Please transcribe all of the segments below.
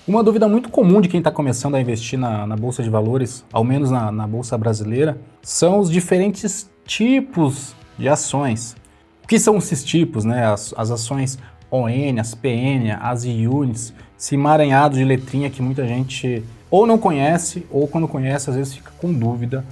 Uma dúvida muito comum de quem está começando a investir na Bolsa de Valores, ao menos na Bolsa Brasileira, são os diferentes tipos de ações. O que são esses tipos, né? As ações ON, as PN, as Units, esse emaranhado de letrinha que muita gente ou não conhece, ou quando conhece, às vezes fica com dúvida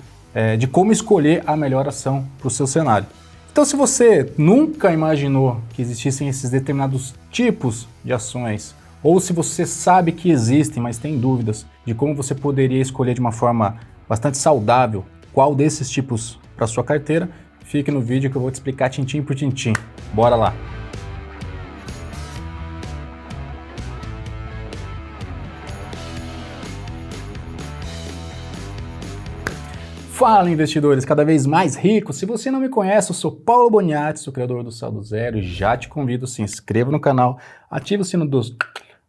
de como escolher a melhor ação para o seu cenário. Então, se você nunca imaginou que existissem esses determinados tipos de ações, ou se você sabe que existem, mas tem dúvidas de como você poderia escolher de uma forma bastante saudável qual desses tipos para sua carteira, fique no vídeo que eu vou te explicar tintim por tintim. Bora lá! Fala, investidores cada vez mais ricos! Se você não me conhece, eu sou Paulo Boniati, sou criador do Saldo Zero e já te convido, se inscreva no canal, ative o sino dos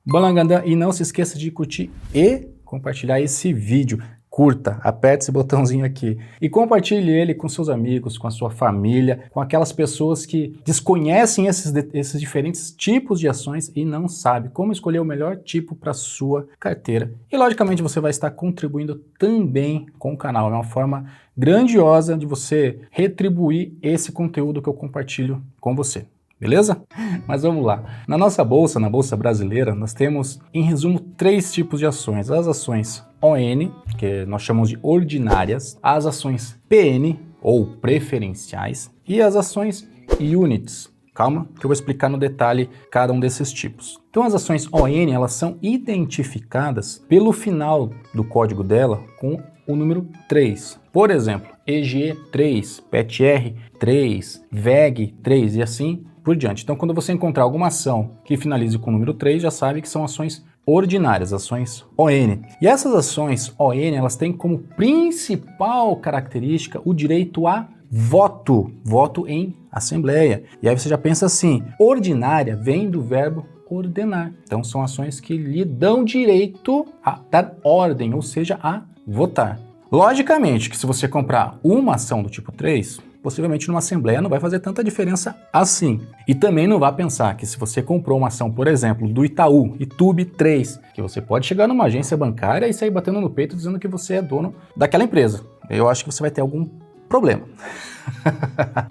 Balangandã e não se esqueça de curtir e compartilhar esse vídeo. Curta, aperte esse botãozinho aqui e compartilhe ele com seus amigos, com a sua família, com aquelas pessoas que desconhecem esses diferentes tipos de ações e não sabem como escolher o melhor tipo para sua carteira. E logicamente você vai estar contribuindo também com o canal. É uma forma grandiosa de você retribuir esse conteúdo que eu compartilho com você. Beleza? Mas vamos lá. Na nossa bolsa, na Bolsa Brasileira, nós temos, em resumo, 3 tipos de ações. As ações ON, que nós chamamos de ordinárias, as ações PN, ou preferenciais, e as ações Units. Calma, que eu vou explicar no detalhe cada um desses tipos. Então, as ações ON, elas são identificadas pelo final do código dela com o número 3. Por exemplo, EGE3, PETR3, VEG3 e assim por diante. Então, quando você encontrar alguma ação que finalize com o número 3, já sabe que são ações ordinárias, ações ON. E essas ações ON, elas têm como principal característica o direito a voto em assembleia. E aí você já pensa assim, ordinária vem do verbo ordenar. Então, são ações que lhe dão direito a dar ordem, ou seja, a votar. Logicamente que se você comprar uma ação do tipo 3, possivelmente numa assembleia não vai fazer tanta diferença assim. E também não vá pensar que se você comprou uma ação, por exemplo, do Itaú, ITUB 3, que você pode chegar numa agência bancária e sair batendo no peito dizendo que você é dono daquela empresa. Eu acho que você vai ter algum problema.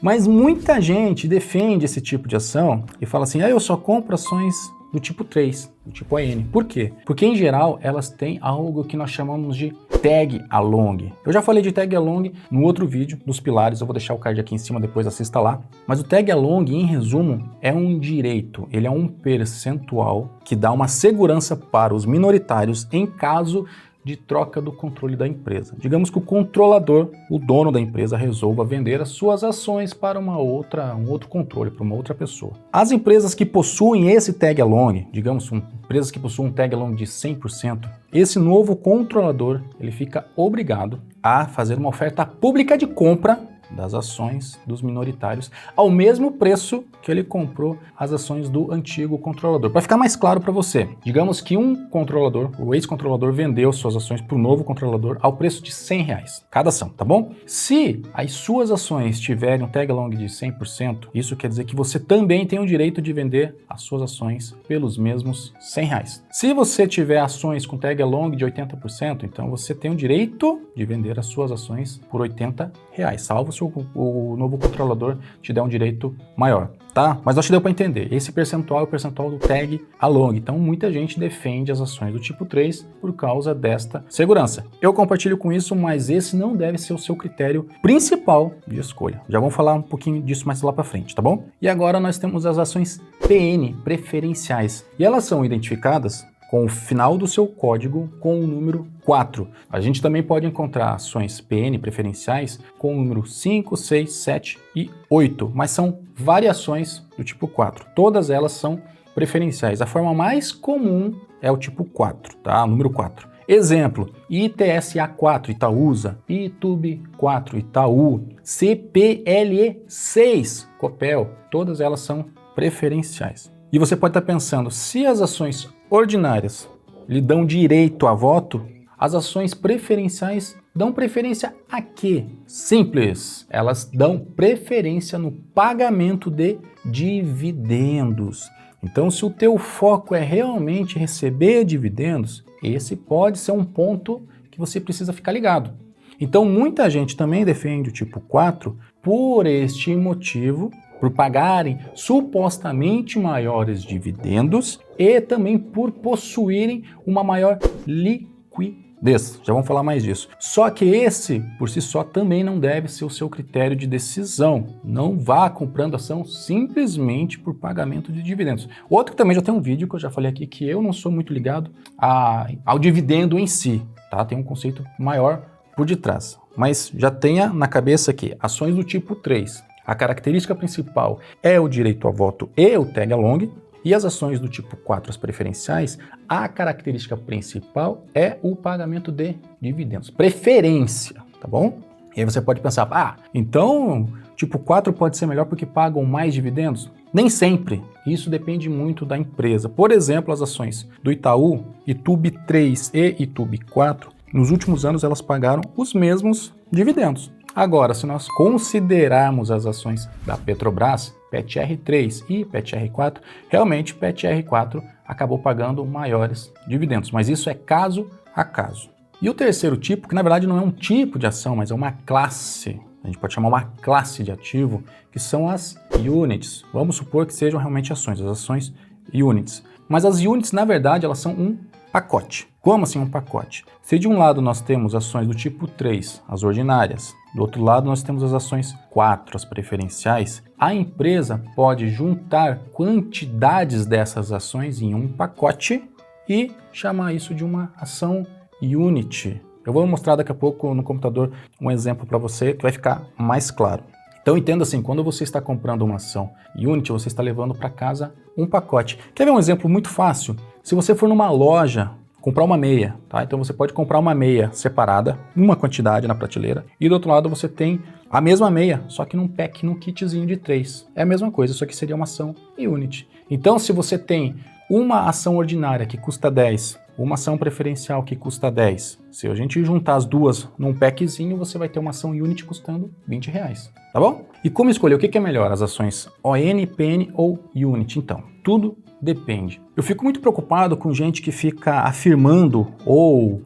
Mas muita gente defende esse tipo de ação e fala assim, eu só compro ações do tipo 3, do tipo AN. Por quê? Porque, em geral, elas têm algo que nós chamamos de tag along. Eu já falei de tag along no outro vídeo, dos pilares, eu vou deixar o card aqui em cima, depois assista lá. Mas o tag along, em resumo, é um direito, ele é um percentual que dá uma segurança para os minoritários em caso de troca do controle da empresa. Digamos que o controlador, o dono da empresa, resolva vender as suas ações para um outro controle, para uma outra pessoa. As empresas que possuem esse tag along, digamos, empresas que possuem um tag along de 100%, esse novo controlador, ele fica obrigado a fazer uma oferta pública de compra das ações dos minoritários ao mesmo preço que ele comprou as ações do antigo controlador. Para ficar mais claro para você, digamos que um controlador, o ex-controlador, vendeu suas ações para o novo controlador ao preço de R$100 cada ação, tá bom? Se as suas ações tiverem um tag along de 100%, isso quer dizer que você também tem o direito de vender as suas ações pelos mesmos R$100. Se você tiver ações com tag along de 80%, então você tem o direito de vender as suas ações por R$80, salvo se o novo controlador te der um direito maior, tá? Mas acho que deu para entender. Esse percentual é o percentual do tag along. Então, muita gente defende as ações do tipo 3 por causa desta segurança. Eu compartilho com isso, mas esse não deve ser o seu critério principal de escolha. Já vamos falar um pouquinho disso mais lá para frente, tá bom? E agora nós temos as ações PN, preferenciais. E elas são identificadas com o final do seu código com o número 4. A gente também pode encontrar ações PN preferenciais com o número 5, 6, 7 e 8, mas são variações do tipo 4. Todas elas são preferenciais. A forma mais comum é o tipo 4, tá? O número 4. Exemplo, ITSA4 Itaúsa, ITUB4 Itaú, CPLE6 Copel, todas elas são preferenciais. E você pode estar pensando, se as ações ordinárias lhe dão direito a voto, as ações preferenciais dão preferência a quê? Simples, elas dão preferência no pagamento de dividendos. Então, se o teu foco é realmente receber dividendos, esse pode ser um ponto que você precisa ficar ligado. Então, muita gente também defende o tipo 4 por este motivo, por pagarem supostamente maiores dividendos e também por possuírem uma maior liquidez. Já vamos falar mais disso. Só que esse, por si só, também não deve ser o seu critério de decisão. Não vá comprando ação simplesmente por pagamento de dividendos. Outro que também já tem um vídeo que eu já falei aqui, que eu não sou muito ligado ao dividendo em si, tá? Tem um conceito maior por detrás. Mas já tenha na cabeça que ações do tipo 3, a característica principal é o direito a voto e o tag along, e as ações do tipo 4, as preferenciais, a característica principal é o pagamento de dividendos. Preferência, tá bom? E aí você pode pensar, então tipo 4 pode ser melhor porque pagam mais dividendos? Nem sempre. Isso depende muito da empresa. Por exemplo, as ações do Itaú, Itube 3 e Itube 4, nos últimos anos elas pagaram os mesmos dividendos. Agora, se nós considerarmos as ações da Petrobras, PETR3 e PETR4, realmente PETR4 acabou pagando maiores dividendos, mas isso é caso a caso. E o terceiro tipo, que na verdade não é um tipo de ação, mas é uma classe, a gente pode chamar uma classe de ativo, que são as units. Vamos supor que sejam realmente ações, as ações units. Mas as units, na verdade, elas são um pacote. Como assim um pacote? Se de um lado nós temos ações do tipo 3, as ordinárias, do outro lado nós temos as ações 4, as preferenciais, a empresa pode juntar quantidades dessas ações em um pacote e chamar isso de uma ação unit. Eu vou mostrar daqui a pouco no computador um exemplo para você que vai ficar mais claro. Então entenda assim, quando você está comprando uma ação unit, você está levando para casa um pacote. Quer ver um exemplo muito fácil? Se você for numa loja comprar uma meia, tá? Então você pode comprar uma meia separada, uma quantidade na prateleira, e do outro lado você tem a mesma meia, só que num pack, num kitzinho de 3. É a mesma coisa, só que seria uma ação unit. Então se você tem uma ação ordinária que custa 10, uma ação preferencial que custa 10, se a gente juntar as duas num packzinho, você vai ter uma ação unit custando R$20, tá bom? E como escolher o que é melhor, as ações ON, PN ou unit? Então, tudo depende. Eu fico muito preocupado com gente que fica afirmando ou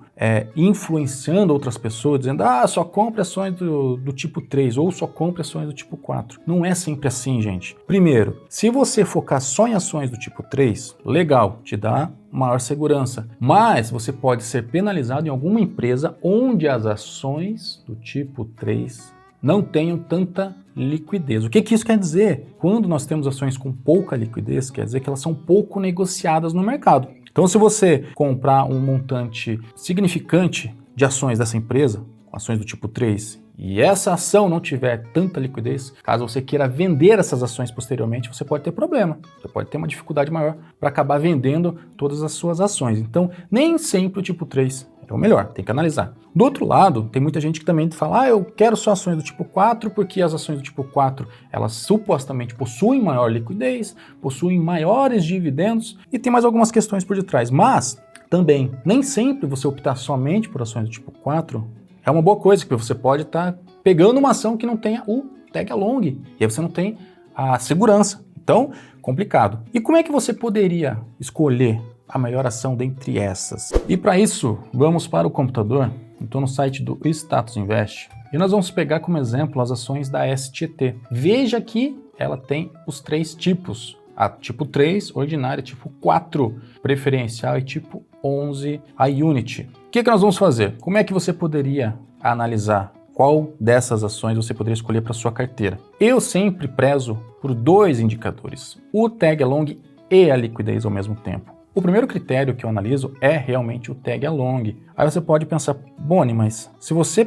influenciando outras pessoas, dizendo, só compre ações do tipo 3 ou só compre ações do tipo 4. Não é sempre assim, gente. Primeiro, se você focar só em ações do tipo 3, legal, te dá maior segurança, mas você pode ser penalizado em alguma empresa onde as ações do tipo 3 não tenham tanta liquidez. O que isso quer dizer? Quando nós temos ações com pouca liquidez, quer dizer que elas são pouco negociadas no mercado. Então, se você comprar um montante significante de ações dessa empresa, ações do tipo 3, e essa ação não tiver tanta liquidez, caso você queira vender essas ações posteriormente, você pode ter problema. Você pode ter uma dificuldade maior para acabar vendendo todas as suas ações. Então, nem sempre o tipo 3 é o melhor, tem que analisar. Do outro lado, tem muita gente que também fala, eu quero só ações do tipo 4, porque as ações do tipo 4, elas supostamente possuem maior liquidez, possuem maiores dividendos, e tem mais algumas questões por detrás. Mas, também, nem sempre você optar somente por ações do tipo 4 é uma boa coisa, porque você pode estar pegando uma ação que não tenha o tag along, e aí você não tem a segurança. Então, complicado. E como é que você poderia escolher a melhor ação dentre essas? E para isso, vamos para o computador. Estou no site do Status Invest e nós vamos pegar como exemplo as ações da STT. Veja que ela tem os 3 tipos. A tipo 3, ordinária, tipo 4, preferencial e tipo 11, a unit. O que nós vamos fazer? Como é que você poderia analisar qual dessas ações você poderia escolher para sua carteira? Eu sempre prezo por 2 indicadores, o tag along e a liquidez ao mesmo tempo. O primeiro critério que eu analiso é realmente o tag along. Aí você pode pensar, Boni, mas se você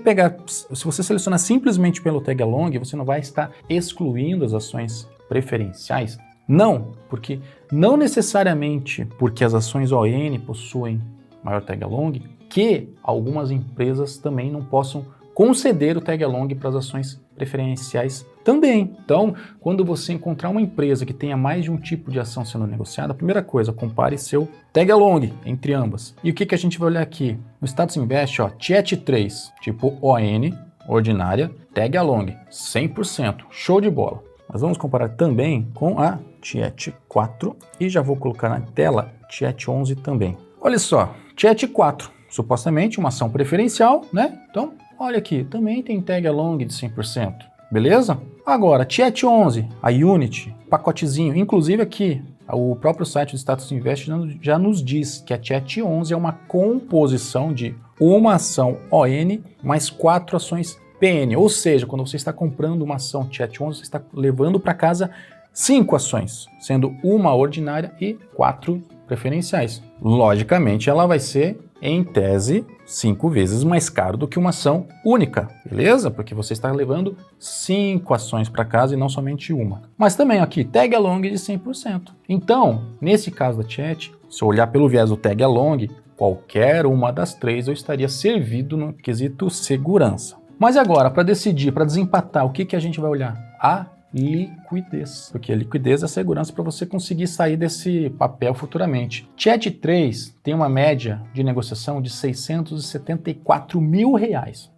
selecionar simplesmente pelo tag along, você não vai estar excluindo as ações preferenciais? Não, porque não necessariamente porque as ações ON possuem maior tag along, que algumas empresas também não possam conceder o tag along para as ações preferenciais também. Então, quando você encontrar uma empresa que tenha mais de um tipo de ação sendo negociada, a primeira coisa, compare seu tag along entre ambas. E o que a gente vai olhar aqui? No Status Invest, TIET3, tipo ON, ordinária, tag along, 100%, show de bola. mas vamos comparar também com a Tiet 4 e já vou colocar na tela Tiet 11 também. Olha só, Tiet 4, supostamente uma ação preferencial, né? Então, olha aqui, também tem tag along de 100%, beleza? Agora, Tiet 11, a Unity, pacotezinho, inclusive aqui, o próprio site do Status Invest já nos diz que a Tiet 11 é uma composição de uma ação ON mais 4 ações PN, ou seja, quando você está comprando uma ação Tiet 11, você está levando para casa 5 ações, sendo uma ordinária e 4 preferenciais. Logicamente, ela vai ser, em tese, 5 vezes mais caro do que uma ação única, beleza? Porque você está levando 5 ações para casa e não somente uma. Mas também aqui, tag along de 100%. Então, nesse caso da Tiet, se eu olhar pelo viés do tag along, qualquer uma das 3 eu estaria servido no quesito segurança. Mas agora, para decidir, para desempatar, o que a gente vai olhar? A liquidez, porque a liquidez é a segurança para você conseguir sair desse papel futuramente. Tiet 3 tem uma média de negociação de R$674 mil.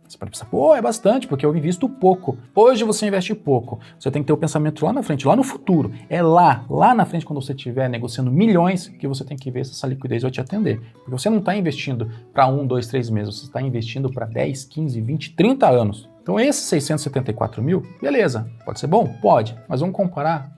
Você pode pensar, pô, é bastante, porque eu invisto pouco. Hoje você investe pouco. Você tem que ter o pensamento lá na frente, lá no futuro. É lá na frente, quando você estiver negociando milhões, que você tem que ver se essa liquidez vai te atender. Porque você não está investindo para 1, 2, 3 meses, você está investindo para 10, 15, 20, 30 anos. Então esses 674 mil, beleza, pode ser bom? Pode, mas vamos comparar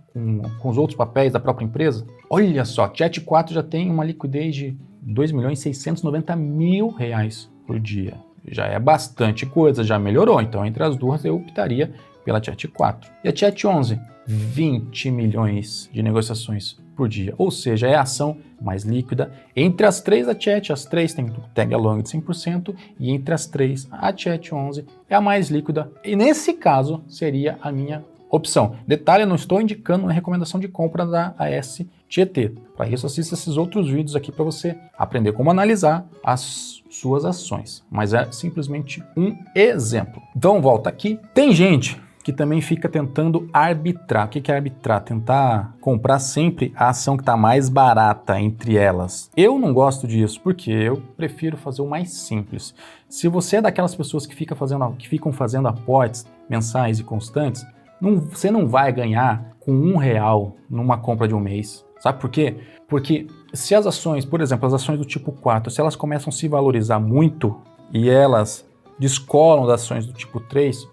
com os outros papéis da própria empresa? Olha só, Tiet 4 já tem uma liquidez de R$2.690.000 por dia. Já é bastante coisa, já melhorou. Então, entre as duas, eu optaria pela Tiet 4. E a Tiet 11, 20 milhões de negociações por dia. Ou seja, é a ação mais líquida. Entre as 3, a Tiet, as 3 tem tag along de 100%. E entre as 3, a Tiet 11 é a mais líquida. E nesse caso, seria a minha opção. Detalhe, eu não estou indicando uma recomendação de compra da AS Tietê. Para isso, assista esses outros vídeos aqui para você aprender como analisar as suas ações. Mas é simplesmente um exemplo. Então, volta aqui. Tem gente que também fica tentando arbitrar. O que é arbitrar? Tentar comprar sempre a ação que está mais barata entre elas. Eu não gosto disso, porque eu prefiro fazer o mais simples. Se você é daquelas pessoas que ficam fazendo aportes mensais e constantes, você não vai ganhar com R$1 numa compra de um mês. Sabe por quê? Porque se as ações, por exemplo, as ações do tipo 4, se elas começam a se valorizar muito e elas descolam das ações do tipo 3,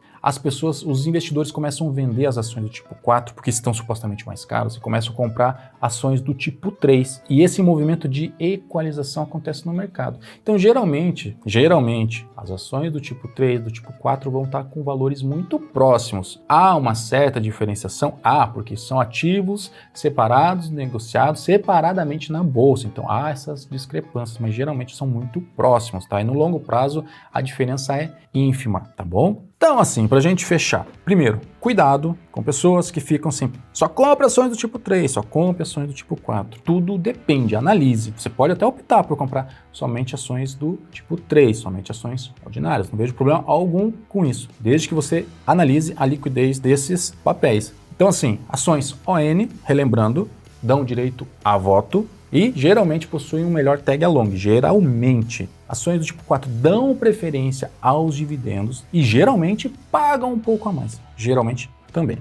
os investidores começam a vender as ações do tipo 4 porque estão supostamente mais caras e começam a comprar ações do tipo 3. E esse movimento de equalização acontece no mercado. Então, geralmente, as ações do tipo 3, do tipo 4 vão estar com valores muito próximos. Há uma certa diferenciação? Há, porque são ativos separados, negociados separadamente na bolsa. Então, há essas discrepâncias, mas geralmente são muito próximos, tá? E no longo prazo, a diferença é ínfima, tá bom? Então, assim, pra gente fechar, primeiro, cuidado com pessoas que ficam sempre, só compra ações do tipo 3, só compra ações do tipo 4. Tudo depende, analise. Você pode até optar por comprar somente ações do tipo 3, somente ações ordinárias. Não vejo problema algum com isso, desde que você analise a liquidez desses papéis. Então, assim, ações ON, relembrando, dão direito a voto e geralmente possuem um melhor tag along, geralmente. Ações do tipo 4 dão preferência aos dividendos e geralmente pagam um pouco a mais, geralmente também.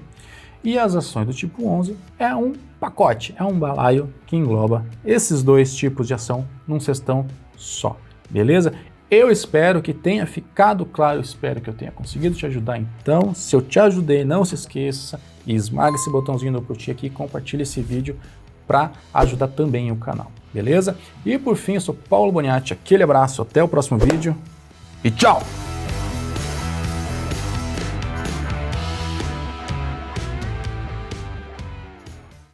E as ações do tipo 11 é um pacote, é um balaio que engloba esses dois tipos de ação num cestão só, beleza? Eu espero que tenha ficado claro, eu espero que eu tenha conseguido te ajudar. Então, se eu te ajudei, não se esqueça e esmaga esse botãozinho do curtir aqui e compartilha esse vídeo para ajudar também o canal, beleza? E por fim, eu sou Paulo Boniatti, aquele abraço, até o próximo vídeo e tchau!